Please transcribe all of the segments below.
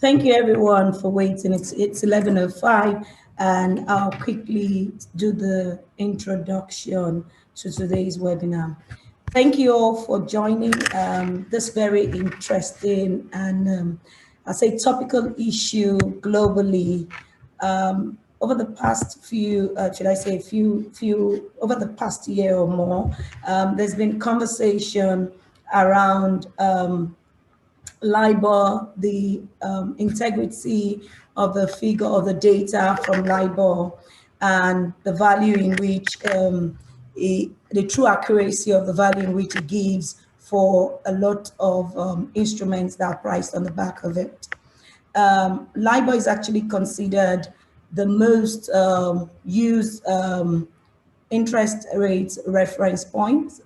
Thank you everyone for waiting. It's 11:05, and I'll quickly do the introduction to today's webinar. Thank you all for joining this very interesting and I'll say topical issue globally. Over the past few, over the past year or more, there's been conversation around Libor, the integrity of the figure of the data from Libor, and the value in which the true accuracy of the value in which it gives for a lot of instruments that are priced on the back of it. Libor is actually considered the most used interest rate reference point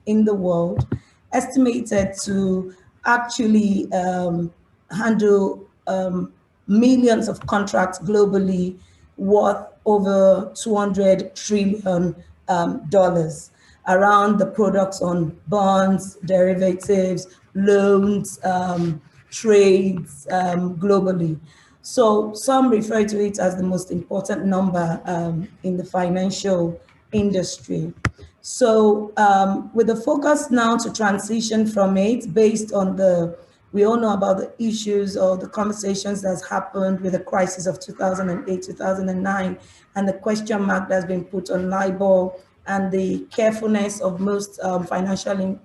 in the world, estimated to actually handle millions of contracts globally worth over $200 trillion around the products on bonds, derivatives, loans, trades globally. So some refer to it as the most important number in the financial industry. So with the focus now to transition from it based on we all know about the issues or the conversations that's happened with the crisis of 2008, 2009, and the question mark that's been put on Libor and the carefulness of most financial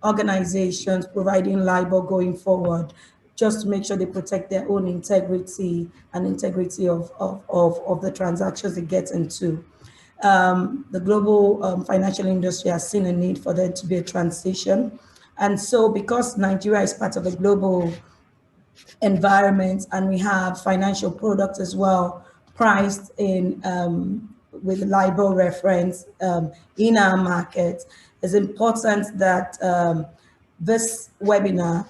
organizations providing Libor going forward, just to make sure they protect their own integrity and integrity of the transactions they get into. The global financial industry has seen a need for there to be a transition. And so because Nigeria is part of a global environment and we have financial products as well priced in with Libor reference in our market, it's important that this webinar,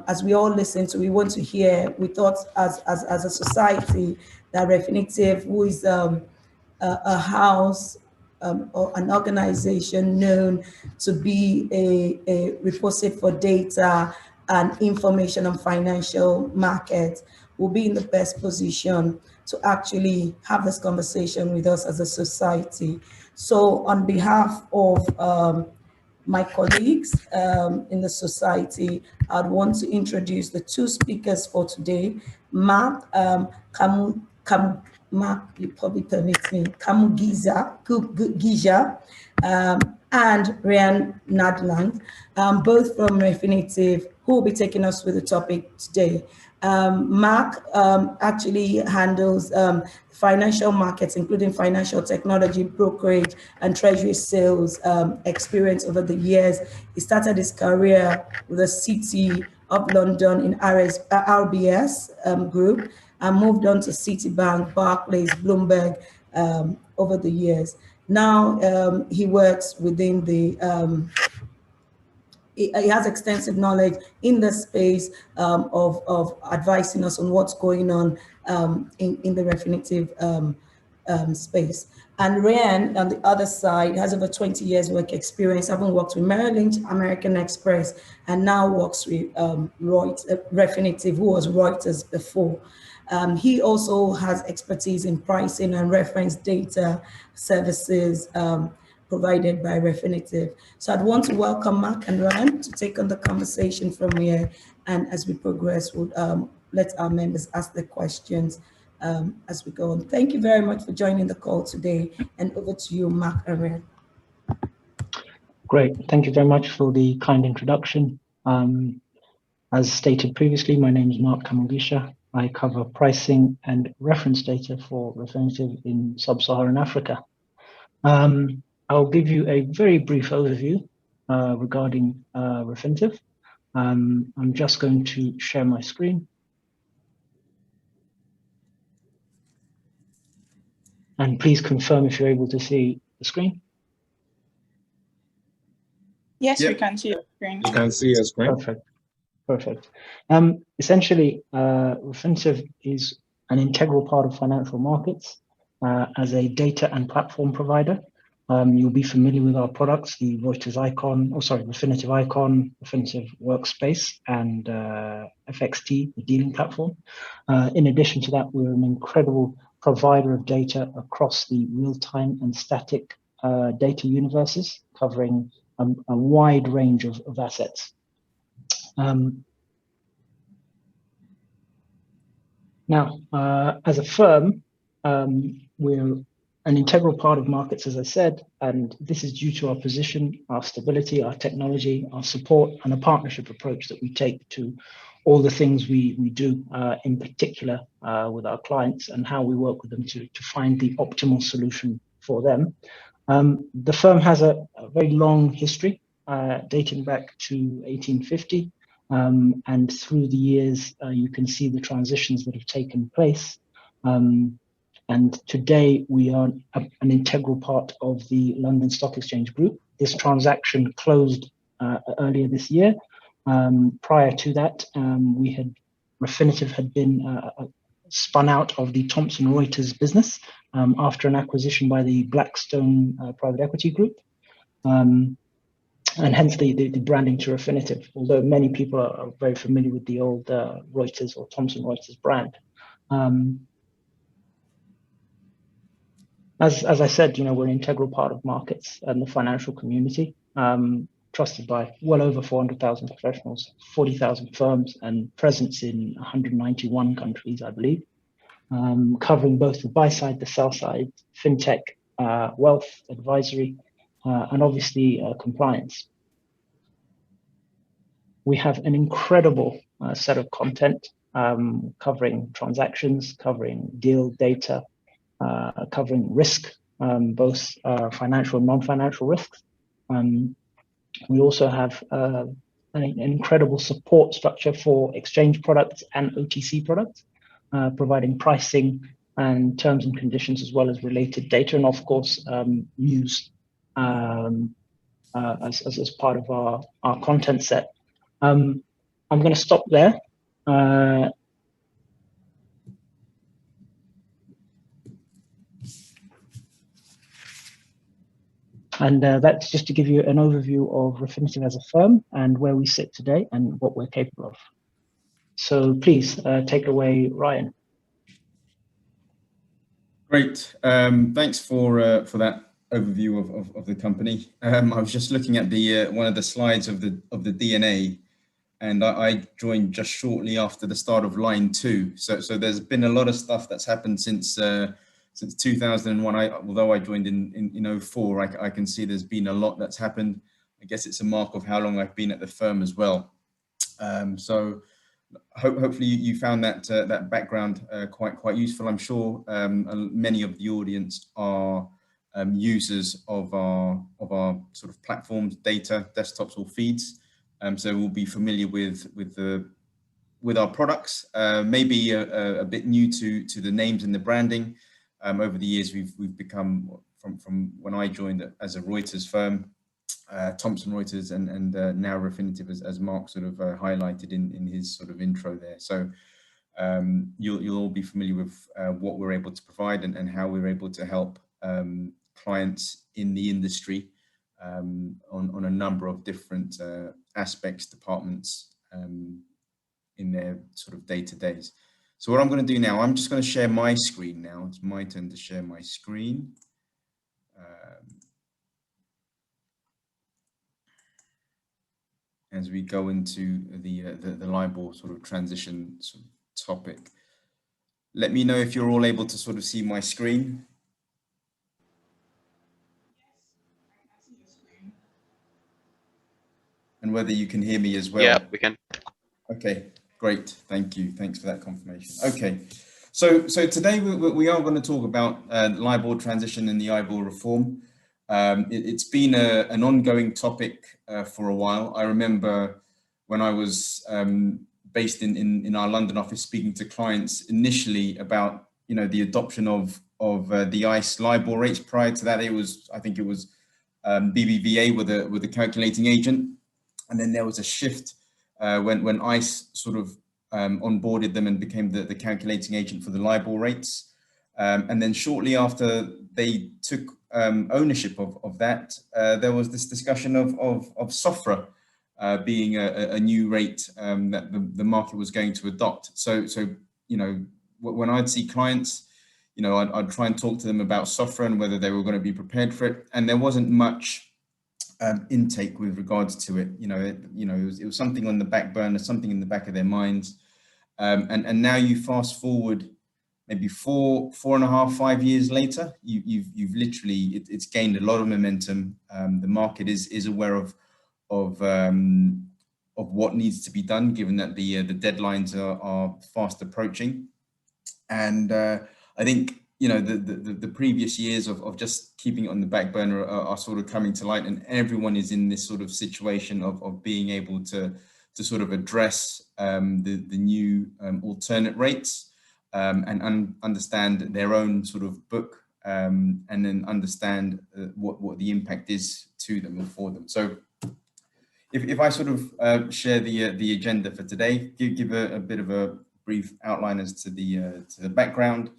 as we all listen to, we want to hear, we thought as a society that Refinitiv, who is a house or an organization known to be a repository for data and information on financial markets, will be in the best position to actually have this conversation with us as a society. So on behalf of my colleagues in the society, I'd want to introduce the two speakers for today. Marc, Marc, you probably permit me, Kamugiza, and Ryan Nadland, both from Refinitiv, who will be taking us through the topic today. Marc actually handles financial markets, including financial technology, brokerage, and treasury sales experience over the years. He started his career with the City of London in RBS group, and moved on to Citibank, Barclays, Bloomberg over the years. Now he works within the, he has extensive knowledge in the space of advising us on what's going on in the Refinitiv space. And Ryan, on the other side, has over 20 years work experience, having worked with Merrill Lynch, American Express, and now works with Refinitiv, who was Reuters before. He also has expertise in pricing and reference data services provided by Refinitiv. So I'd want to welcome Marc and Ryan to take on the conversation from here. And as we progress, we'll let our members ask their questions as we go on. Thank you very much for joining the call today. And over to you, Marc and Ryan. Great. Thank you very much for the kind introduction. As stated previously, my name is Marc Kamugisha. I cover pricing and reference data for Refinitiv in Sub-Saharan Africa. I'll give you a very brief overview regarding Refinitiv. I'm just going to share my screen. And please confirm if you're able to see the screen. Yes, we can see your screen. You can see your screen. Perfect. Perfect. Essentially, Refinitiv is an integral part of financial markets as a data and platform provider. You'll be familiar with our products, the Reuters Icon, Refinitiv Icon, Refinitiv Workspace, and FXT, the dealing platform. In addition to that, we're an incredible provider of data across the real-time and static data universes, covering a wide range of assets. Now, as a firm, we're an integral part of markets, as I said, and this is due to our position, our stability, our technology, our support, and a partnership approach that we take to all the things we do, in particular with our clients, and how we work with them to find the optimal solution for them. The firm has a very long history, dating back to 1850, and through the years, you can see the transitions that have taken place. And today we are an integral part of the London Stock Exchange Group. This transaction closed earlier this year. Prior to that, Refinitiv had been spun out of the Thomson Reuters business after an acquisition by the Blackstone private equity group. And hence the branding to Refinitiv, although many people are very familiar with the old Reuters or Thomson Reuters brand. As I said, we're an integral part of markets and the financial community, trusted by well over 400,000 professionals, 40,000 firms, and presence in 191 countries, I believe, covering both the buy side, the sell side, fintech, wealth, advisory, and obviously compliance. We have an incredible set of content covering transactions, covering deal data, covering risk, both financial and non-financial risks. We also have an incredible support structure for exchange products and OTC products, providing pricing and terms and conditions, as well as related data, and of course, news as part of our content set. I'm going to stop there. And that's just to give you an overview of Refinitiv as a firm and where we sit today and what we're capable of. So please take it away, Ryan. Great. Thanks for that overview of the company. I was just looking at the one of the slides of the DNA, and I joined just shortly after the start of line 2. So there's been a lot of stuff that's happened since 2001. Although I joined in 04, I can see there's been a lot that's happened. I guess it's a mark of how long I've been at the firm as well. So hopefully you found that background quite useful. I'm sure many of the audience are users of our sort of platforms, data, desktops, or feeds. So we'll be familiar with our products. Maybe a bit new to the names and the branding. Over the years, we've become, from when I joined as a Reuters firm, Thomson Reuters, and now Refinitiv, as Marc sort of highlighted in his sort of intro there. So you'll all be familiar with what we're able to provide and how we're able to help clients in the industry on a number of different aspects, departments in their sort of day-to-days. So what I'm going to do now, I'm just going to share my screen now. It's my turn to share my screen. As we go into the Libor sort of transition sort of topic. Let me know if you're all able to sort of see my screen. And whether you can hear me as well. Yeah, we can. Okay, great. Thank you. Thanks for that confirmation. Okay, so today we are going to talk about Libor transition and the Ibor reform. It's been an ongoing topic for a while. I remember when I was based in our London office, speaking to clients initially about the adoption of the ICE Libor rates. Prior to that, I think it was BBVA with the calculating agent. And then there was a shift when ICE sort of onboarded them and became the calculating agent for the Libor rates. And then shortly after they took ownership of that, there was this discussion of SOFR being a new rate that the market was going to adopt. So you know, when I'd see clients, you know, I'd try and talk to them about SOFR and whether they were going to be prepared for it, and there wasn't much intake with regards to it. You know, it was something on the back burner, something in the back of their minds, and now you fast forward maybe 4.5, 5 years later, you've literally it's gained a lot of momentum. The market is aware of what needs to be done, given that the deadlines are fast approaching. And I think, you know, the previous years of just keeping it on the back burner are sort of coming to light, and everyone is in this sort of situation of being able to sort of address the new alternate rates. And understand their own sort of book, and then understand what the impact is to them and for them. So if I sort of share the agenda for today, give a bit of a brief outline as to the background,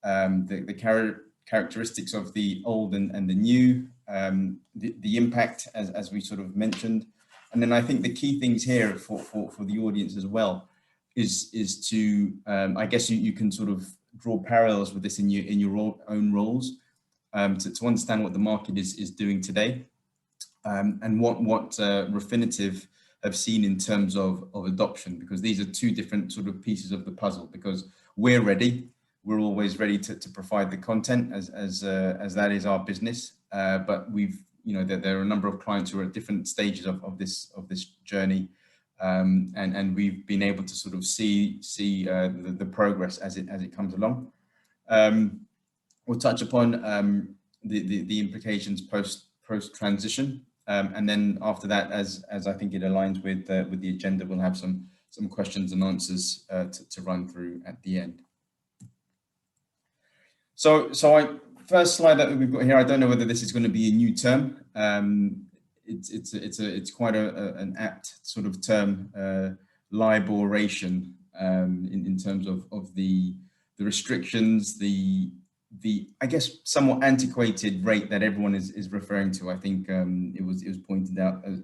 the characteristics of the old and the new, the impact as we sort of mentioned. And then I think the key things here for the audience as well is to, I guess you can sort of draw parallels with this in your own roles, to understand what the market is doing today, and what Refinitiv have seen in terms of adoption, because these are two different sort of pieces of the puzzle. Because we're ready, we're always ready to provide the content as that is our business, but you know, there are a number of clients who are at different stages of this journey. And we've been able to sort of see the progress as it comes along. We'll touch upon the implications post transition, and then after that, as I think it aligns with the agenda, we'll have some questions and answers to run through at the end. So first slide that we've got here, I don't know whether this is going to be a new term. It's quite an apt sort of term, Liboration, in terms of the restrictions, the I guess somewhat antiquated rate that everyone is referring to. I think it was pointed out as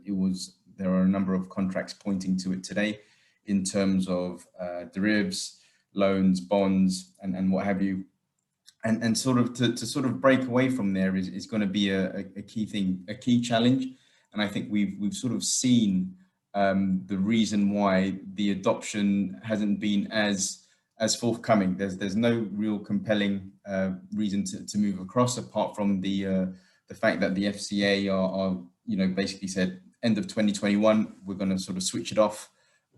there are a number of contracts pointing to it today in terms of derivatives, loans, bonds, and what have you. And sort of to sort of break away from there is going to be a key thing, a key challenge. And I think we've sort of seen the reason why the adoption hasn't been as forthcoming. There's no real compelling reason to move across, apart from the fact that the FCA are you know, basically said end of 2021 we're going to sort of switch it off,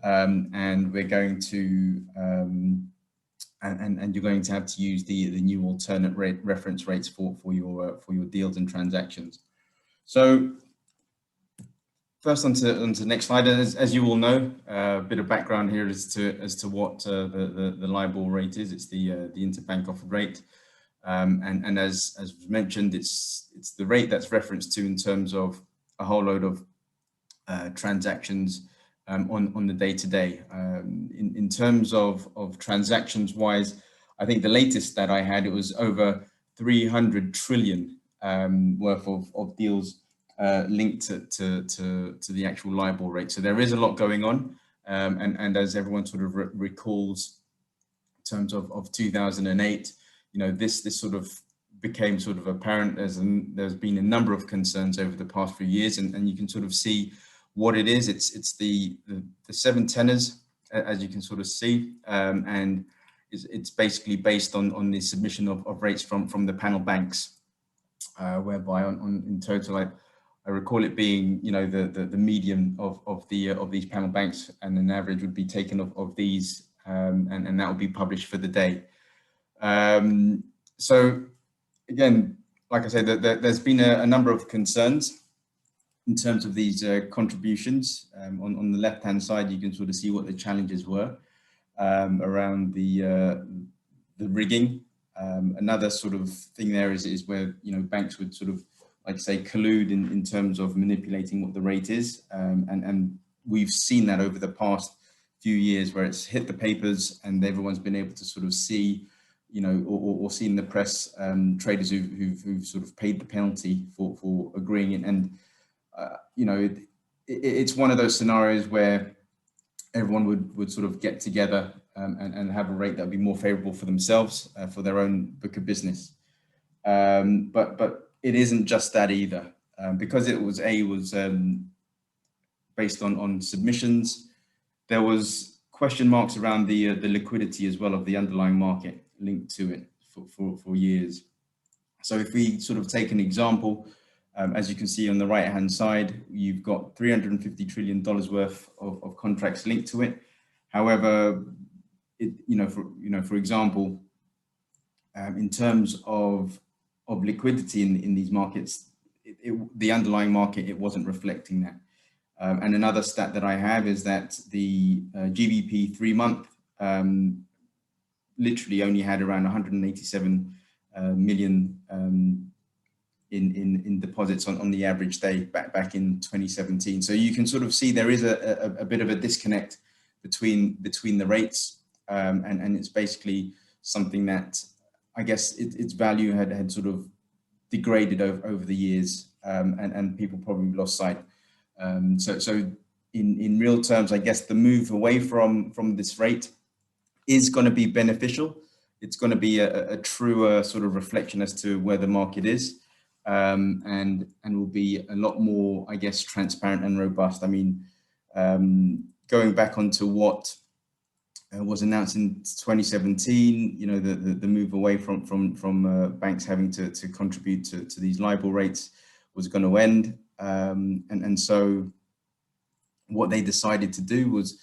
and we're going to and you're going to have to use the new alternate reference rates for your deals and transactions. So first onto the next slide, as you all know, a bit of background here as to what the Libor rate is. It's the interbank offered rate, and as mentioned, it's the rate that's referenced to in terms of a whole load of transactions on the day-to-day. In terms of transactions wise, I think the latest that I had, it was over 300 trillion worth of deals linked to the actual Libor rate. So there is a lot going on, and as everyone sort of recalls, in terms of 2008, you know, this sort of became sort of apparent. There's been a number of concerns over the past few years, and you can sort of see what it is. It's the 7 tenors, as you can sort of see, and it's basically based on the submission of rates from the panel banks, whereby in total, I recall it being, you know, the median of these panel banks, and an average would be taken of these, and that would be published for the day. So again, like I said, there's been a number of concerns in terms of these contributions. On the left-hand side, you can sort of see what the challenges were around the rigging. Another sort of thing there is where, you know, banks would sort of, like say, collude in terms of manipulating what the rate is, and we've seen that over the past few years, where it's hit the papers and everyone's been able to sort of see you know, or seen in the press traders who've sort of paid the penalty for agreeing it. And you know, it's one of those scenarios where everyone would sort of get together and have a rate that would be more favorable for themselves, for their own book of business. But it isn't just that either, because it was based on submissions. There was question marks around the liquidity as well of the underlying market linked to it for years. So if we sort of take an example, as you can see on the right hand side, you've got $350 trillion worth of contracts linked to it. However, for example, in terms of liquidity in these markets, the underlying market, it wasn't reflecting that. And another stat that I have is that the GBP 3-month literally only had around 187 million in deposits on the average day back in 2017. So you can sort of see there is a bit of a disconnect between the rates, and it's basically something that I guess its value had sort of degraded over the years, and people probably lost sight. So in real terms, I guess the move away from this rate is going to be beneficial. It's going to be a truer sort of reflection as to where the market is, and will be a lot more, I guess, transparent and robust. I mean, going back onto what was announced in 2017, you know, the move away from banks having to contribute to these Libor rates was going to end, and so what they decided to do was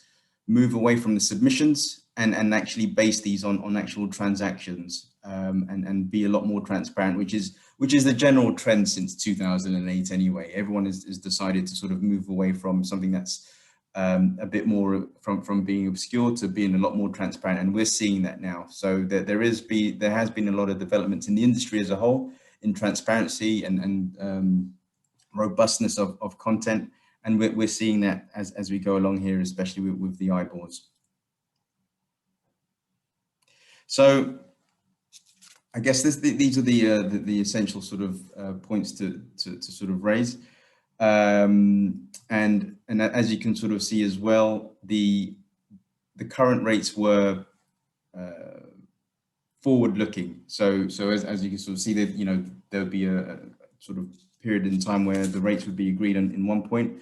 move away from the submissions and actually base these on actual transactions, and be a lot more transparent, which is the general trend since 2008 anyway. Everyone has decided to sort of move away from something that's a bit more from being obscure to being a lot more transparent, and we're seeing that now. So there has been a lot of developments in the industry as a whole in transparency and robustness of content, and we're seeing that as we go along here, especially with the Ibors. So I guess these are the essential sort of points to sort of raise, and as you can sort of see as well, the current rates were forward-looking. So as you can sort of see that, you know, there would be a sort of period in time where the rates would be agreed on in one point,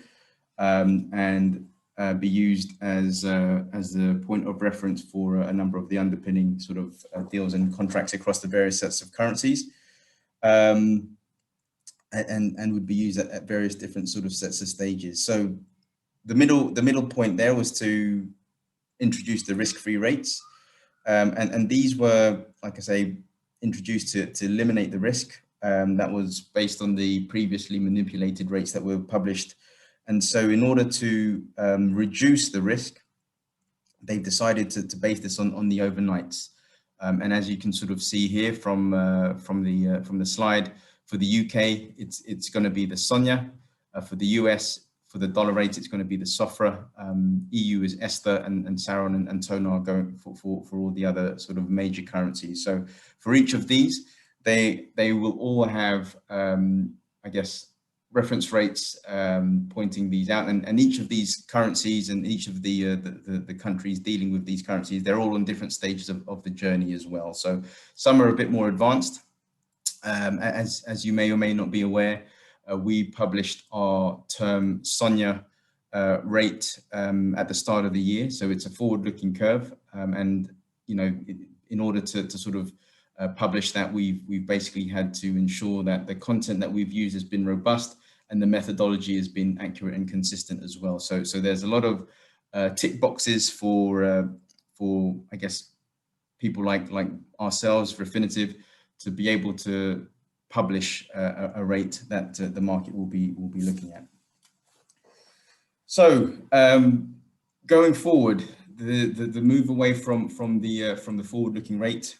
and be used as the point of reference for a number of the underpinning sort of deals and contracts across the various sets of currencies, and would be used at various different sort of sets of stages. So the middle point there was to introduce the risk-free rates, and these were, like I say, introduced to eliminate the risk that was based on the previously manipulated rates that were published. And so in order to reduce the risk, they decided to base this on the overnights. And as you can sort of see here from the slide, for the UK, it's going to be the SONIA. For the US, for the dollar rate, it's going to be the SOFR. EU is ESTA, and SARON and TONA are going for all the other sort of major currencies. So for each of these, they will all have, I guess, reference rates pointing these out, and each of these currencies and each of the countries dealing with these currencies, they're all on different stages of the journey as well. So some are a bit more advanced. As you may or may not be aware, we published our term SONIA rate at the start of the year. So it's a forward-looking curve, and you know, in order to sort of publish that, we've basically had to ensure that the content that we've used has been robust and the methodology has been accurate and consistent as well. So there's a lot of tick boxes for I guess people like ourselves, Refinitiv, to be able to publish a rate that the market will be looking at. So going forward, the move away from the forward-looking rate,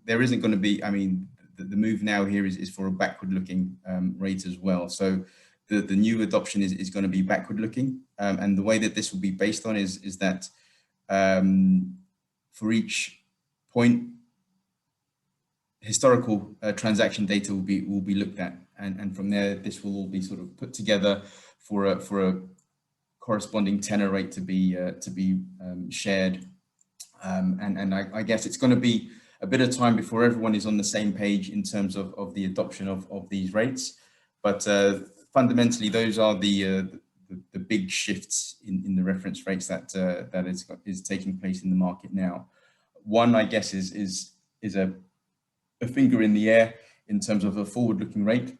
there isn't going to be. I mean, the move now here is for a backward-looking rate as well. So the new adoption is going to be backward-looking, and the way that this will be based on is that for each point historical transaction data will be looked at, and from there this will all be sort of put together for a corresponding tenor rate to be shared, and I guess it's going to be a bit of time before everyone is on the same page in terms of the adoption of these rates, but fundamentally those are the big shifts in the reference rates that is taking place in the market now. One, I guess, is a finger in the air in terms of a forward-looking rate,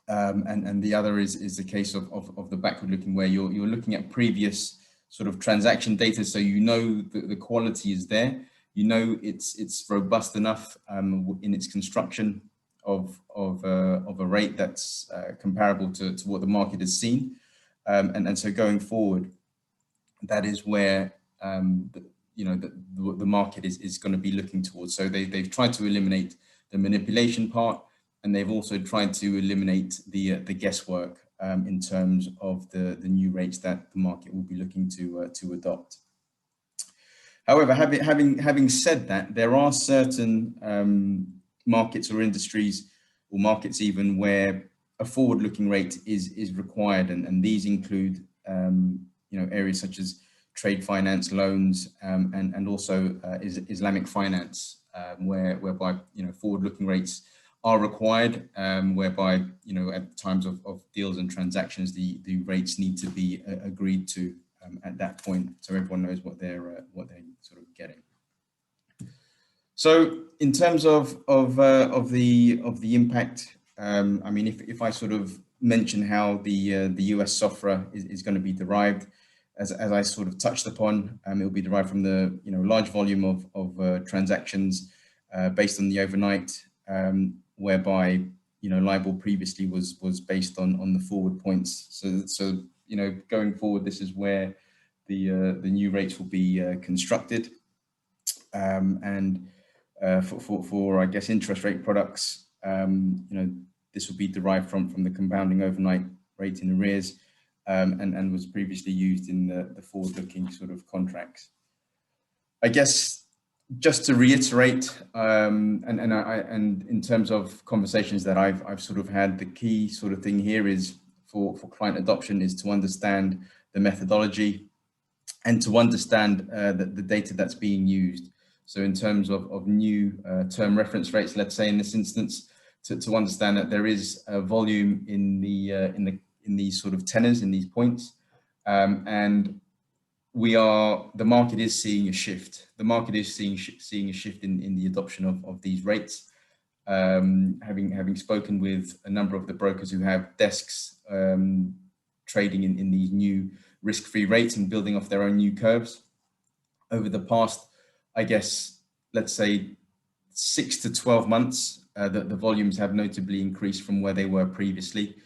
and the other is the case of the backward-looking, where you're looking at previous sort of transaction data, so you know the quality is there, you know it's robust enough in its construction of a rate that's comparable to what the market has seen, and so going forward, that is where the market is going to be looking towards. So they've tried to eliminate the manipulation part, and they've also tried to eliminate the guesswork in terms of the new rates that the market will be looking to adopt. However, having said that, there are certain markets or industries, or markets even, where a forward-looking rate is required, and these include areas such as trade finance, loans, and also Islamic finance, whereby forward-looking rates are required, whereby at times of deals and transactions, the rates need to be agreed to at that point, so everyone knows what they're sort of getting. So in terms of the impact, I mean, if I sort of mention how the US SOFR is going to be derived, as I sort of touched upon, it will be derived from the large volume of transactions based on the overnight, whereby Libor previously was based on the forward points. So going forward, this is where the new rates will be constructed, and for I guess interest rate products, this will be derived from the compounding overnight rate in arrears, and was previously used in the forward-looking sort of contracts. I guess just to reiterate, and in terms of conversations that I've sort of had, the key sort of thing here is for client adoption is to understand the methodology and to understand the data that's being used. So in terms of new term reference rates, let's say in this instance, to understand that there is a volume in these sort of tenors, in these points, and the market is seeing a shift. The market is seeing a shift in the adoption of these rates. Having spoken with a number of the brokers who have desks trading in these new risk-free rates and building off their own new curves over the past, I guess, let's say 6 to 12 months, the volumes have notably increased from where they were previously.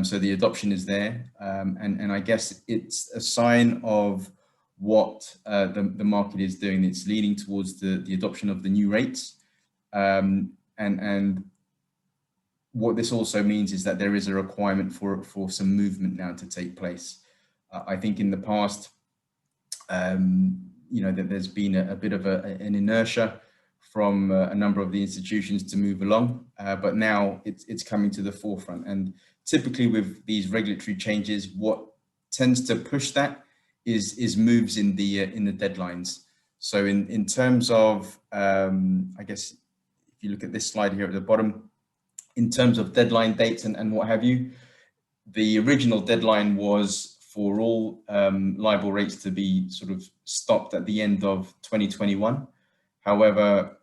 So the adoption is there, and I guess it's a sign of what the market is doing. It's leaning towards the adoption of the new rates, and what this also means is that there is a requirement for some movement now to take place. I think in the past, that there's been a bit of an inertia from a number of the institutions to move along, but now it's coming to the forefront. And typically with these regulatory changes, what tends to push that is moves in the deadlines. So in terms of, I guess, if you look at this slide here at the bottom, in terms of deadline dates and what have you, the original deadline was for all Libor rates to be sort of stopped at the end of 2021. However,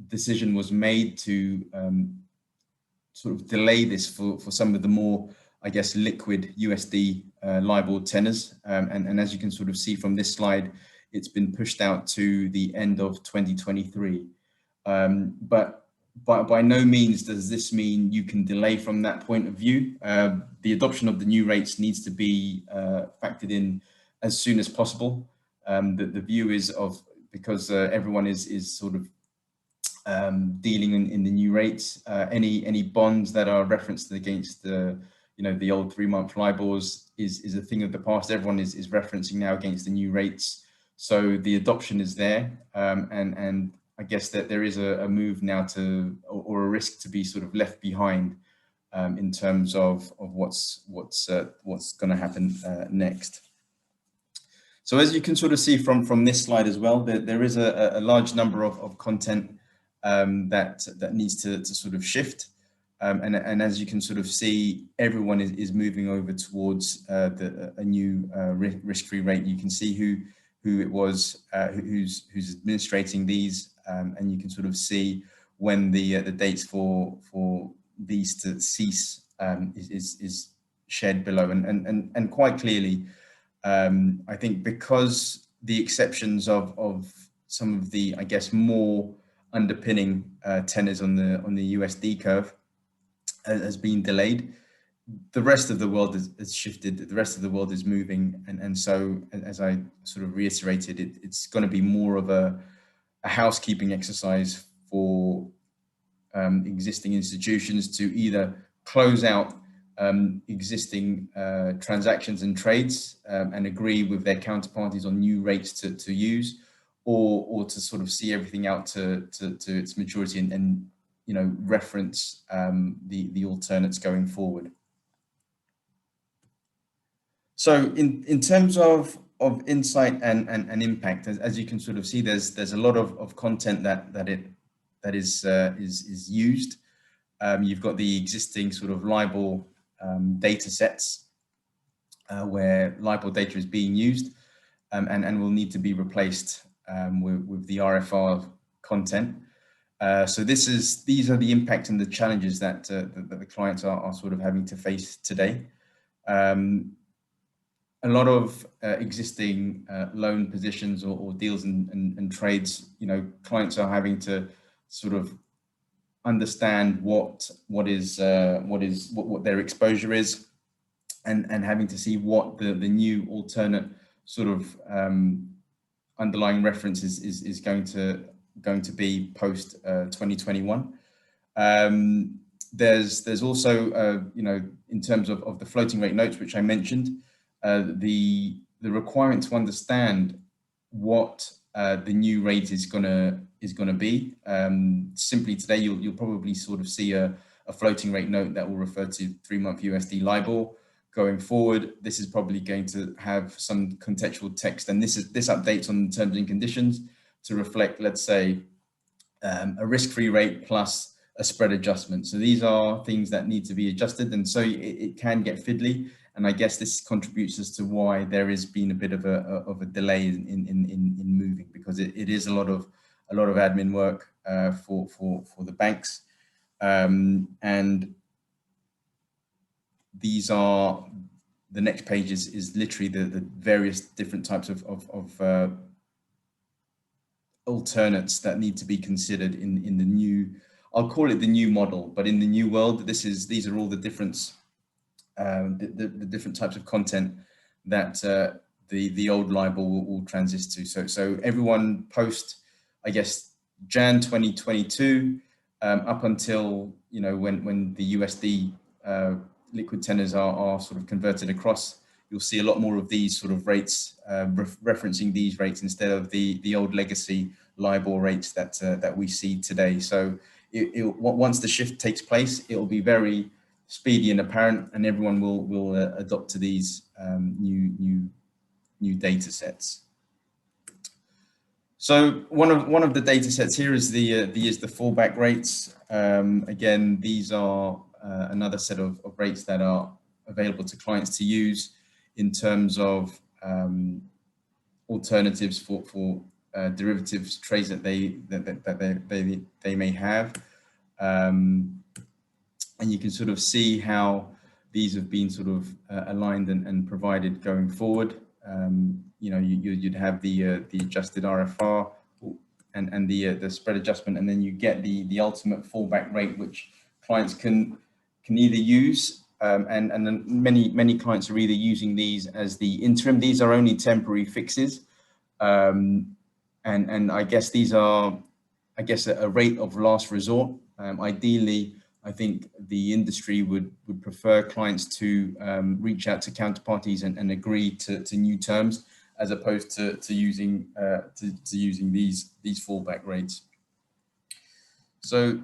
decision was made to sort of delay this for some of the more, I guess, liquid USD Libor tenors. And as you can sort of see from this slide, it's been pushed out to the end of 2023. But by no means does this mean you can delay from that point of view. The adoption of the new rates needs to be factored in as soon as possible. The view is because everyone is sort of dealing in the new rates. Any bonds that are referenced against the old 3-month Libors is a thing of the past. Everyone is referencing now against the new rates. So the adoption is there, and I guess that there is a move now to, or a risk to be sort of left behind in terms of what's going to happen next. So as you can sort of see from this slide as well, there is a large number of content that needs to sort of shift. And as you can sort of see, everyone is moving over towards a new risk-free rate. You can see who it was, who's administrating these, and you can sort of see when the dates for these to cease is shared below, and quite clearly, I think because the exceptions of some of the, I guess, more underpinning tenors on the USD curve has been delayed, the rest of the world has shifted. The rest of the world is moving, and so, as I sort of reiterated, it's going to be more of a housekeeping exercise for existing institutions to either close out existing transactions and trades and agree with their counterparties on new rates to use, or to sort of see everything out to its maturity and you know, reference the alternates going forward. So in terms of insight and impact, as you can sort of see, there's a lot of content that is used. You've got the existing sort of Libor data sets where Libor data is being used and will need to be replaced with the RFR content. So these are the impact and the challenges that the clients are sort of having to face today. A lot of existing loan positions or deals and trades, you know, clients are having to sort of understand what their exposure is, and having to see what the new alternate sort of underlying reference is going to be post 2021. There's also you know, in terms of the floating rate notes, which I mentioned, the requirement to understand what the new rate is gonna be. Simply today, you'll probably sort of see a floating rate note that will refer to 3-month USD Libor. Going forward, this is probably going to have some contextual text, and this updates on terms and conditions to reflect, let's say, a risk-free rate plus a spread adjustment. So these are things that need to be adjusted, and so it can get fiddly. And I guess this contributes as to why there has been a bit of a delay in moving, because it is a lot of admin work for the banks, and these are, the next page is literally the various different types of alternates that need to be considered in the new, I'll call it the new model, but in the new world, these are all the different the different types of content that the old Libor will transist to. So everyone post, I guess, Jan 2022 up until, you know, when the USD liquid tenors are sort of converted across, you'll see a lot more of these sort of rates, referencing these rates instead of the old legacy Libor rates that we see today. So once the shift takes place, it will be very speedy and apparent, and everyone will adopt to these new data sets. So one of the data sets here is the fallback rates. Again, these are another set of rates that are available to clients to use in terms of alternatives for derivatives trades that they may have. And you can sort of see how these have been sort of aligned and provided going forward. You know, you'd have the adjusted RFR and the spread adjustment, and then you get the ultimate fallback rate, which clients can either use, and then many clients are either using these as the interim. These are only temporary fixes, and I guess these are, I guess, a rate of last resort. Ideally, I think the industry would prefer clients to reach out to counterparties and agree to new terms, as opposed to using these fallback rates. So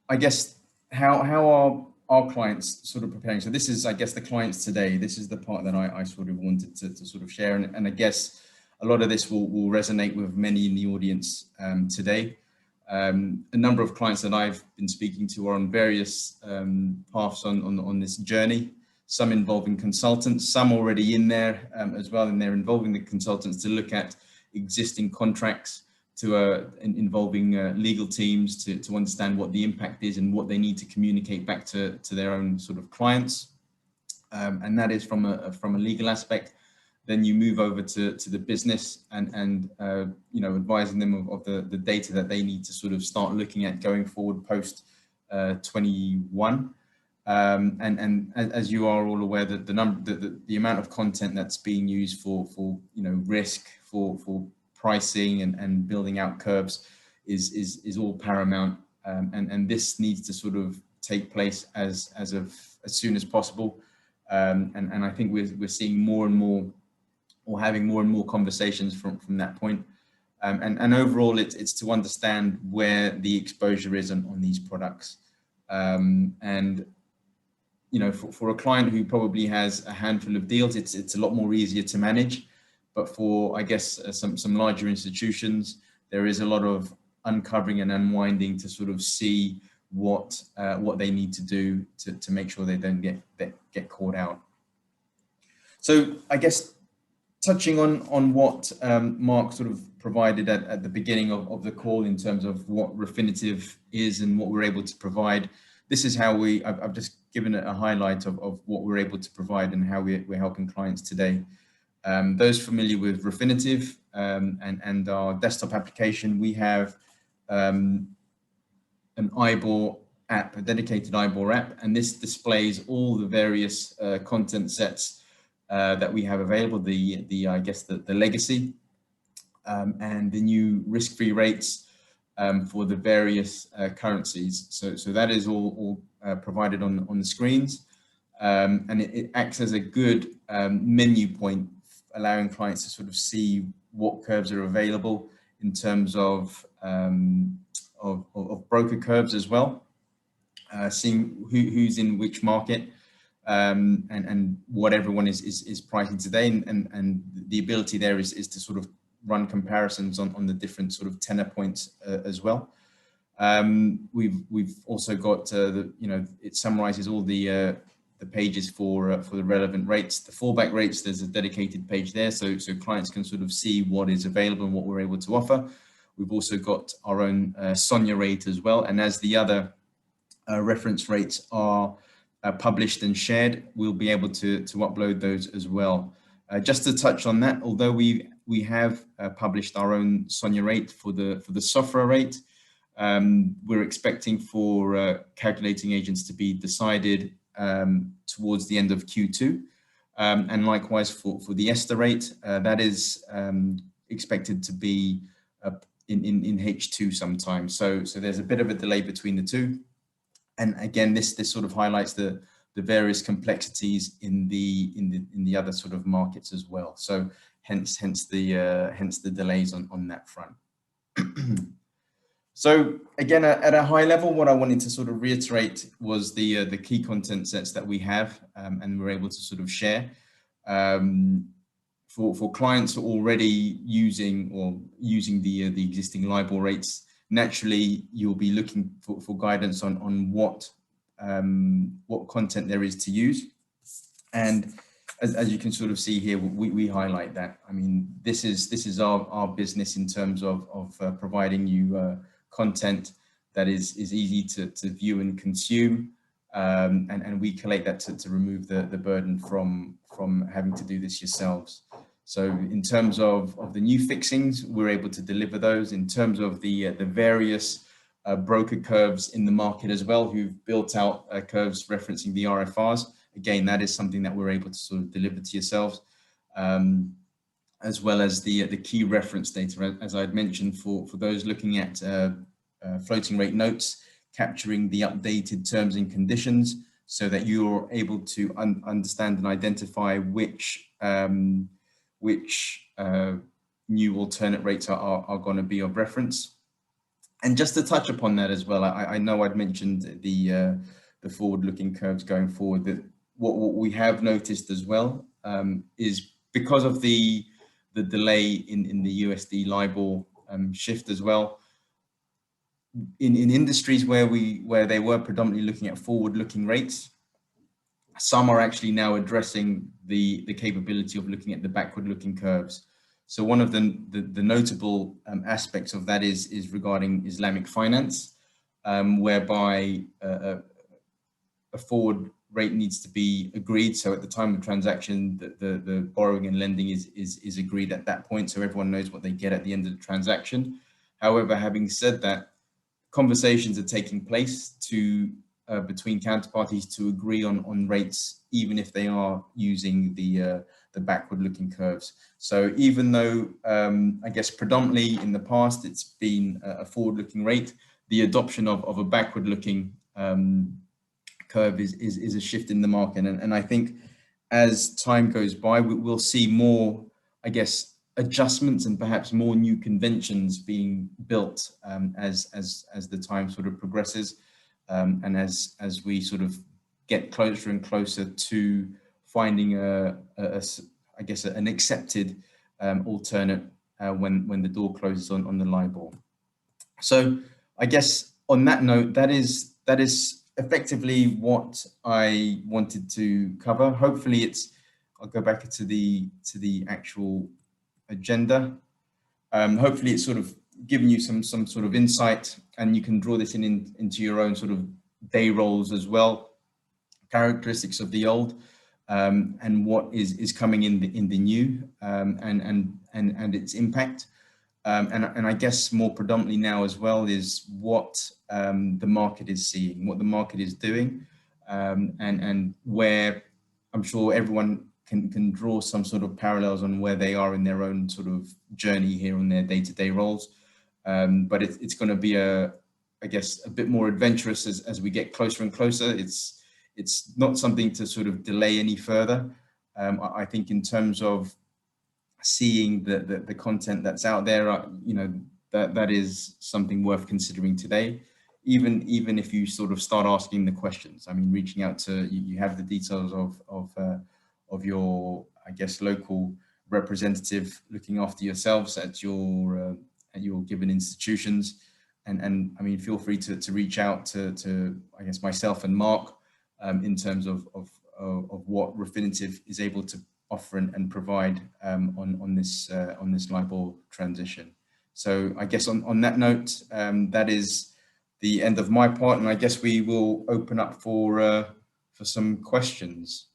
I guess how are our clients sort of preparing? So this is, I guess, the clients today. This is the part that I sort of wanted to sort of share. And I guess a lot of this will resonate with many in the audience today. A number of clients that I've been speaking to are on various paths on this journey, some involving consultants, some already in there as well, and they're involving the consultants to look at existing contracts, to involving legal teams to understand what the impact is and what they need to communicate back to their own sort of clients. And that is from a legal aspect. Then you move over to the business and you know, advising them of the data that they need to sort of start looking at going forward post 21. And as you are all aware, that the amount of content that's being used for you know, risk, for pricing and building out curves is all paramount, and this needs to sort of take place as soon as possible, and I think we're seeing more and more, or having more and more conversations from that point, and overall it's to understand where the exposure is on these products, and you know, for a client who probably has a handful of deals, it's a lot more easier to manage. But for, I guess, some larger institutions, there is a lot of uncovering and unwinding to sort of see what they need to do to make sure they don't get caught out. So I guess touching on what Marc sort of provided at the beginning of the call in terms of what Refinitiv is and what we're able to provide, this is how I've just given a highlight of what we're able to provide and how we're helping clients today. Those familiar with Refinitiv and our desktop application, we have an Ibor app, a dedicated Ibor app, and this displays all the various content sets that we have available, I guess the legacy and the new risk-free rates for the various currencies. So that is all provided on the screens, and it acts as a good menu point, allowing clients to sort of see what curves are available in terms of broker curves as well, seeing who's in which market, and what everyone is pricing today, and the ability there is to sort of run comparisons on the different sort of tenor points as well. We've also got you know, it summarizes all the pages for the relevant rates. The fallback rates, there's a dedicated page there, so clients can sort of see what is available and what we're able to offer. We've also got our own SONIA rate as well, and as the other reference rates are published and shared, we'll be able to upload those as well. Just to touch on that, although we have published our own SONIA rate for the SOFR rate, we're expecting for calculating agents to be decided towards the end of Q2, and likewise for the ESTA rate, that is expected to be in H2 sometime. So there's a bit of a delay between the two, and again this sort of highlights the various complexities in the other sort of markets as well. So hence the delays on that front. So again, at a high level, what I wanted to sort of reiterate was the key content sets that we have, and we're able to sort of share. For clients who are already using the existing Libor rates, naturally you'll be looking for guidance on what content there is to use. And as you can sort of see here, we highlight that. I mean, this is our business in terms of providing you content that is easy to view and consume, and we collate that to remove the burden from having to do this yourselves. So in terms of the new fixings, we're able to deliver those. In terms of the various broker curves in the market as well, who've built out curves referencing the RFRs, again, that is something that we're able to sort of deliver to yourselves, as well as the key reference data, as I'd mentioned, for those looking at floating rate notes, capturing the updated terms and conditions so that you're able to understand and identify which new alternate rates are going to be of reference. And just to touch upon that as well, I know I'd mentioned the forward-looking curves going forward. That what we have noticed as well is because of the delay in the USD Libor shift as well. In industries where they were predominantly looking at forward-looking rates, some are actually now addressing the capability of looking at the backward-looking curves. So one of the notable aspects of that is regarding Islamic finance, whereby a forward rate needs to be agreed. So at the time of transaction, the borrowing and lending is agreed at that point, so everyone knows what they get at the end of the transaction. However, having said that, conversations are taking place between counterparties to agree on rates, even if they are using the backward-looking curves. So even though I guess predominantly in the past it's been a forward-looking rate, the adoption of a backward-looking curve is a shift in the market, and I think as time goes by, we'll see more, I guess, adjustments and perhaps more new conventions being built as the time sort of progresses, and as we sort of get closer and closer to finding I guess an accepted alternate when the door closes on the Libor. So I guess on that note, that is effectively what I wanted to cover. Hopefully I'll go back to the actual agenda. Hopefully it's sort of given you some sort of insight, and you can draw this into your own sort of day roles as well, characteristics of the old and what is coming in the new, and its impact. And I guess more predominantly now as well is what the market is seeing, what the market is doing, and where I'm sure everyone can draw some sort of parallels on where they are in their own sort of journey here on their day-to-day roles. But it's going to be I guess a bit more adventurous as we get closer and closer. It's not something to sort of delay any further. I think in terms of seeing the content that's out there, you know, that is something worth considering today. Even if you sort of start asking the questions, I mean, reaching out to you have the details of your, I guess, local representative looking after yourselves at your given institutions, and I mean, feel free to reach out to I guess myself and Mark in terms of what Refinitiv is able to offer and provide on this Libor transition. So I guess on that note, that is the end of my part, and I guess we will open up for some questions.